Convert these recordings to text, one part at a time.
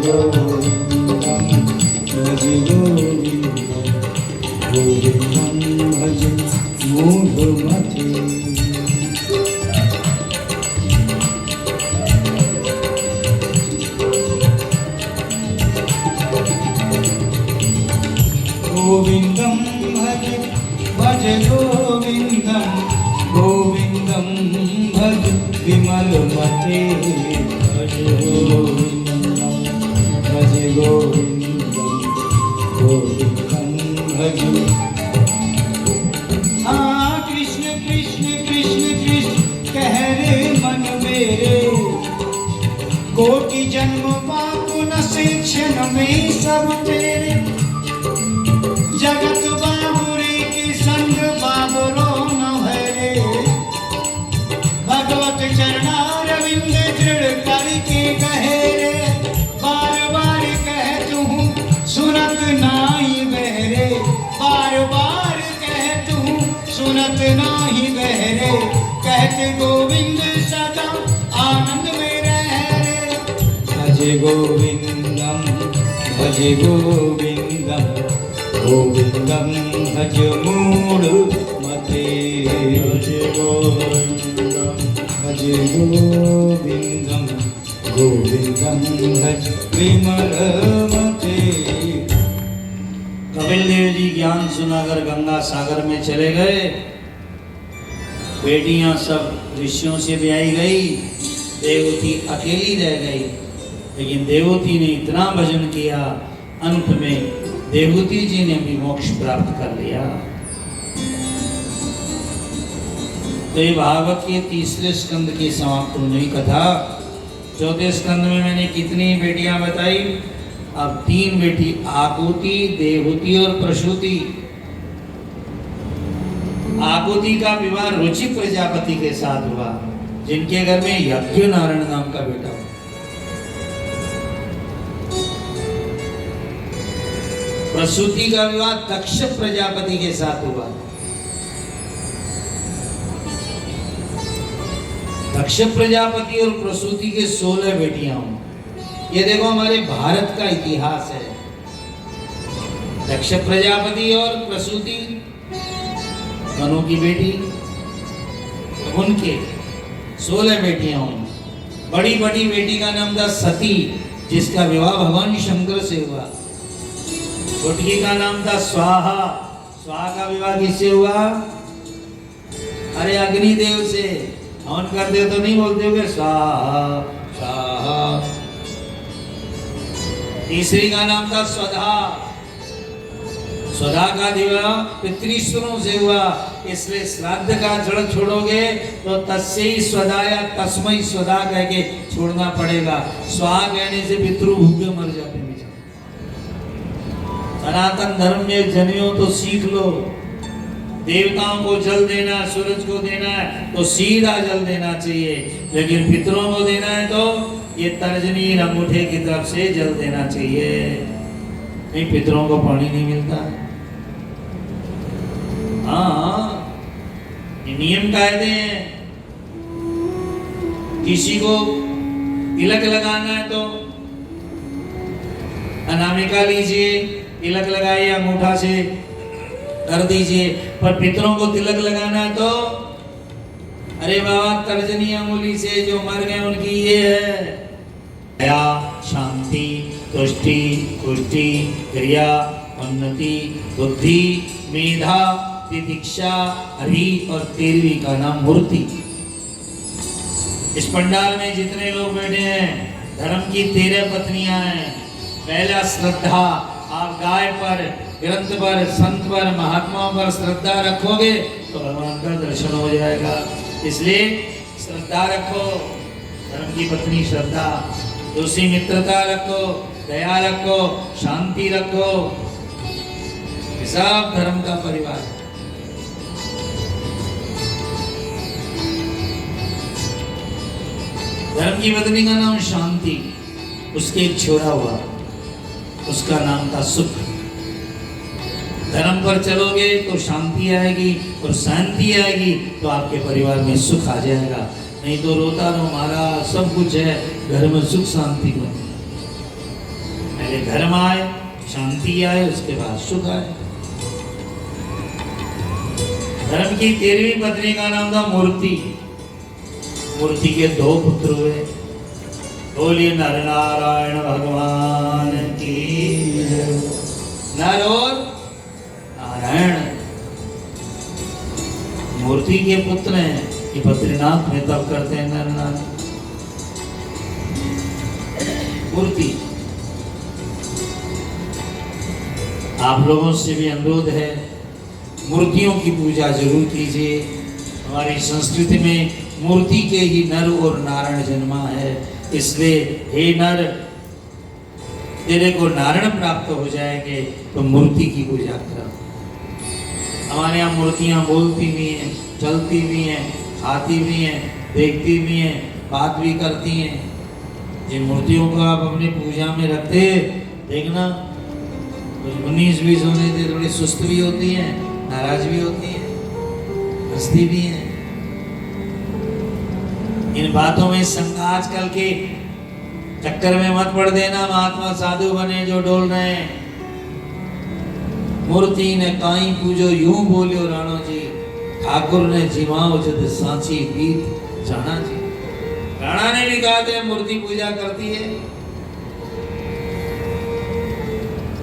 गोविन्दं भज गोविन्दं गोविन्दं भज मूढमते। गोविन्दं भज भज गोविन्दं गोविन्दं भज विमलमते। भज गोविन्दं भज गोविन्दं गोविन्दं भज। हाँ कृष्ण कृष्ण कृष्ण कृष्ण कह रे मन मेरे, कोटि जन्म पाप न से क्षण में सब तेरे। जगत बाबुरे के संग बाबुरो न हरे, भगवत चरणारविंद दृढ़ करके कहे रे। बार बार कहत हूँ सुनत नाही बहरे, बार बार कहत हूँ सुनत नाही बहरे। कहते गोविंद सदा आनंद में रह रे। भज गोविंदम भज गोविंदम गोविन्दं भज मूढमते। भज गोविन्दं भज गोविन्दं गोविन्दं भज विमलमते। कपिल देव जी ज्ञान सुनाकर गंगा सागर में चले गए। बेटियां सब ऋषियों से ब्याही गई, देवती अकेली रह गई। लेकिन देवती ने इतना भजन किया, अंत में देवती जी ने भी मोक्ष प्राप्त कर लिया। तो ये भागवत के तीसरे स्कंद की समाप्त होने की कथा। चौथे स्कंद में मैंने कितनी बेटियां बताई? अब 3 बेटी, आकुति, देवहूति और प्रसूति। आकुति का विवाह रुचि प्रजापति के साथ हुआ, जिनके घर में यज्ञ नारायण नाम का बेटा हुआ। प्रसूति का विवाह दक्ष प्रजापति के साथ हुआ। दक्ष प्रजापति और प्रसूति के 16 बेटियां हुई। ये देखो हमारे भारत का इतिहास है। दक्ष प्रजापति और प्रसूति दोनों की बेटी, उनके 16 बेटियां हुई। बड़ी बड़ी बेटी का नाम था सती, जिसका विवाह भगवान शंकर से हुआ। छोटकी का नाम था स्वाहा। स्वाहा का विवाह किससे हुआ? अरे अग्निदेव से। हवन करते तो नहीं बोलते हुए स्वाहा स्वाहा। तीसरी का नाम था स्वधा। स्वधा का विवाह पितृश्वरों से हुआ, इसलिए श्राद्ध का जड़ छोड़ोगे तो तस्यै स्वधा या तस्मै स्वधा कह के छोड़ना पड़ेगा। स्वाहा कहने से पितृ भूखे मर जाते हैं। सनातन धर्म में जनियो तो सीख लो। देवताओं को जल देना, सूरज को देना है तो सीधा जल देना चाहिए, लेकिन पितरों को देना है तो ये तर्जनी अंगूठे की तरफ से जल देना चाहिए। नहीं, पितरों को पानी नहीं मिलता। हाँ, ये नियम कायदे हैं। किसी को तिलक लगाना है तो अनामिका लीजिए, तिलक लगाइए, अंगूठा से कर दीजिए। पर पितरों को तिलक लगाना है तो अरे बाबा तर्जनी अंगुली से जो मर गए उनकी ये है। दया, शांति, तुष्टि, पुष्टि, क्रिया, उन्नति, बुद्धि, मेधा, तितिक्षा, हरि और 13वीं का नाम मूर्ति। इस पंडाल में जितने लोग बैठे हैं, धर्म की 13 पत्नियां हैं। पहला श्रद्धा। आप गाय पर, ग्रंथ पर, संत पर, महात्माओं पर श्रद्धा रखोगे तो भगवान का दर्शन हो जाएगा। इसलिए श्रद्धा रखो, धर्म की पत्नी श्रद्धा। दूसरी मित्रता रखो, दया रखो, शांति रखो। सब धर्म का परिवार। धर्म की पत्नी का नाम शांति। उसके एक छोरा हुआ, उसका नाम था सुख। धर्म पर चलोगे तो शांति आएगी, और शांति आएगी तो आपके परिवार में सुख आ जाएगा। नहीं तो रोता रो मारा सब कुछ है, घर में सुख शांति नहीं। पहले धर्म आए, शांति आए, उसके बाद सुख आए। धर्म की 13वीं पत्नी का नाम था मूर्ति। मूर्ति के 2 पुत्र हुए। बोलिए नर नारायण भगवान की जय। नर और नारायण मूर्ति के पुत्र हैं। ये बद्रीनाथ में तप करते हैं नर नारायण। मूर्ति। आप लोगों से भी अनुरोध है, मूर्तियों की पूजा जरूर कीजिए। हमारी संस्कृति में मूर्ति के ही नर और नारायण जन्मा है। इसलिए हे नर, तेरे को नारायण प्राप्त हो जाएंगे तो मूर्ति की पूजा करो। हमारे यहाँ मूर्तियाँ बोलती भी हैं, चलती भी हैं, खाती भी हैं, देखती भी हैं, बात भी करती हैं। जिन मूर्तियों को आप अपनी पूजा में रखते, देखना 19-20 होने से थोड़ी सुस्त भी होती हैं, नाराज भी होती हैं, हंसती भी हैं। इन बातों में आजकल के चक्कर में मत पड़ देना। महात्मा साधु बने जो डोल रहे हैं। मूर्ति ने काई पूजो यूं बोलियो राणो जी, ठाकुर ने जिमाओ जद सांची बीत जाना जी। राणा ने भी कहा था मूर्ति पूजा करती है।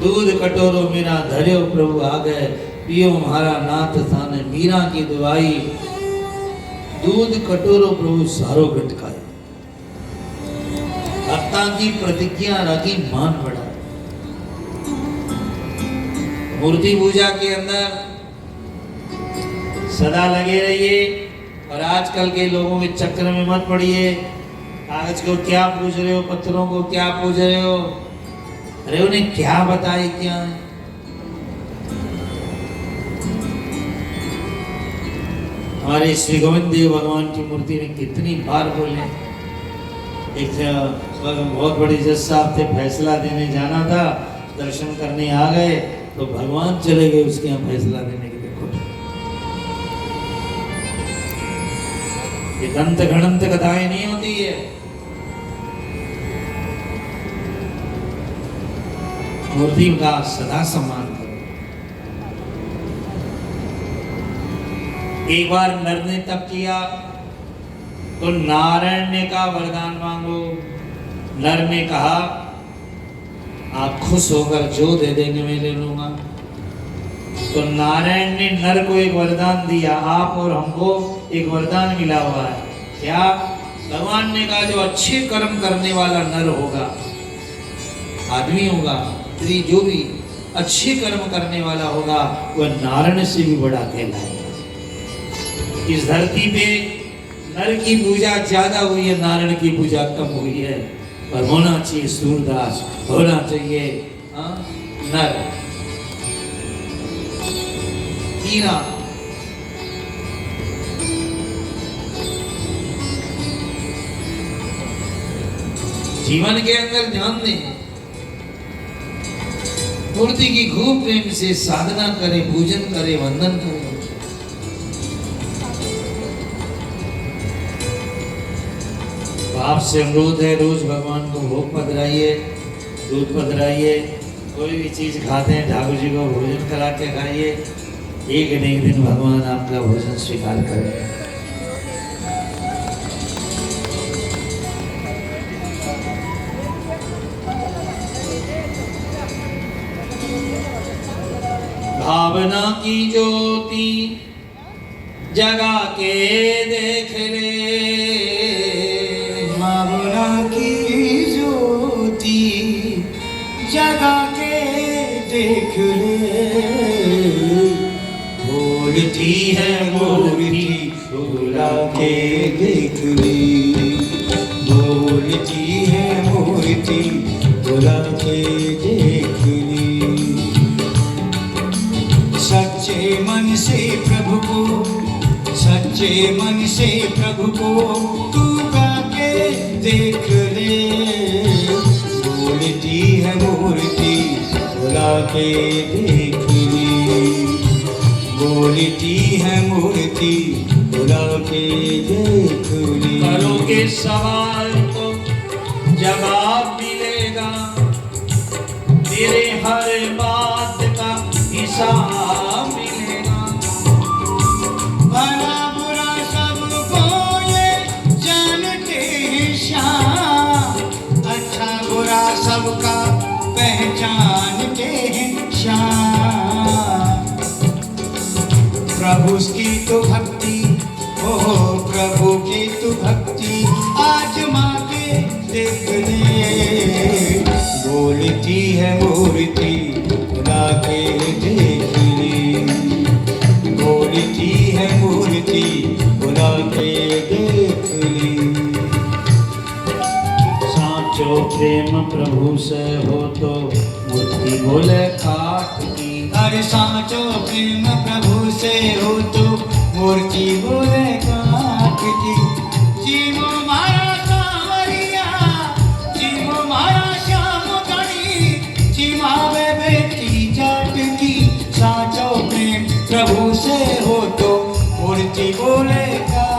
दूध कटोरो मेरा धर्यो प्रभु आ गए, पियो हमारा नाथ थाने मीरा की दवाई। दूध कटोरो प्रभु सारो घटकाए, भक्ता की प्रतिज्ञा रखी मान बढ़ा। मूर्ति पूजा के अंदर सदा लगे रहिए और आजकल के लोगों के चक्कर में मत पड़िए। कागज को क्या पूछ रहे हो, पत्थरों को क्या पूछ रहे हो, अरे उन्हें क्या बताए क्या है। हमारे श्री गोविंद देव भगवान की मूर्ति ने कितनी बार बोले। एक बहुत बड़ी जज साहब थे, फैसला देने जाना था, दर्शन करने आ गए तो भगवान चले गए उसके यहाँ फैसला देने के लिए। ये दंत गणंत कथाएं नहीं होती है। मूर्ति का सदा सम्मान करो। एक बार नर ने तप किया तो नारायण ने कहा वरदान मांगो। नर ने कहा आप खुश होकर जो दे देंगे मैं ले लूंगा। तो नारायण ने नर को एक वरदान दिया। आप और हमको एक वरदान मिला हुआ है। क्या? भगवान ने कहा जो अच्छे कर्म करने वाला नर होगा, आदमी होगा, स्त्री, जो भी अच्छे कर्म करने वाला होगा वह नारायण से भी बड़ा कहलाएगा। इस धरती पे नर की पूजा ज्यादा हुई है, नारायण की पूजा कम हुई है। पर होना चाहिए सूरदास, होना चाहिए नर, हीरा। जीवन के अंदर ध्यान दें, मूर्ति की खूब प्रेम से साधना करे, पूजन करे, वंदन करे। आपसे अनुरोध है रोज भगवान को भोग पधराइए, दूध पधराइए। कोई भी चीज खाते हैं ठाकुर जी को भोजन करा के खाइए। एक न एक दिन भगवान आपका भोजन स्वीकार करें। भावना की ज्योति जगा के देख ले, भावना की ज्योति जगा के देख ले। बोलती है मूर्ति बुला के देख ले, बोलती है मूर्ति बुला के देख ले। सच्चे मन से प्रभु को, सच्चे मन से प्रभु को तू गा के देख ले। बोलती है मूर्ति बुला के देख ले, बोलती है मूर्ति बुला के देख ले। करोगे सवाल तो जवाब मिलेगा, तेरे हर बात का हिसाब मिलेगा। भला बुरा सबको ये जानते हैं शान, अच्छा बुरा सबका पहचानते हैं शान। प्रभु की तो भक्ति, ओ प्रभु की तो भक्ति आजमा के देख ले। बोलती है मूर्ति खुदा के देख ले, बोलती है मूर्ति खुदा के देख ले। साचो प्रेम प्रभु से हो तो मूर्ति बोले काट की। अरे साचो प्रेम प्रभु से हो तो मूर्ति बोले काट की। जीवो मारा सावरिया, जीवो मारा श्याम गणी, जीवावे बेटी जाट की। साचो प्रेम प्रभु से हो तो मूर्ति बोले काट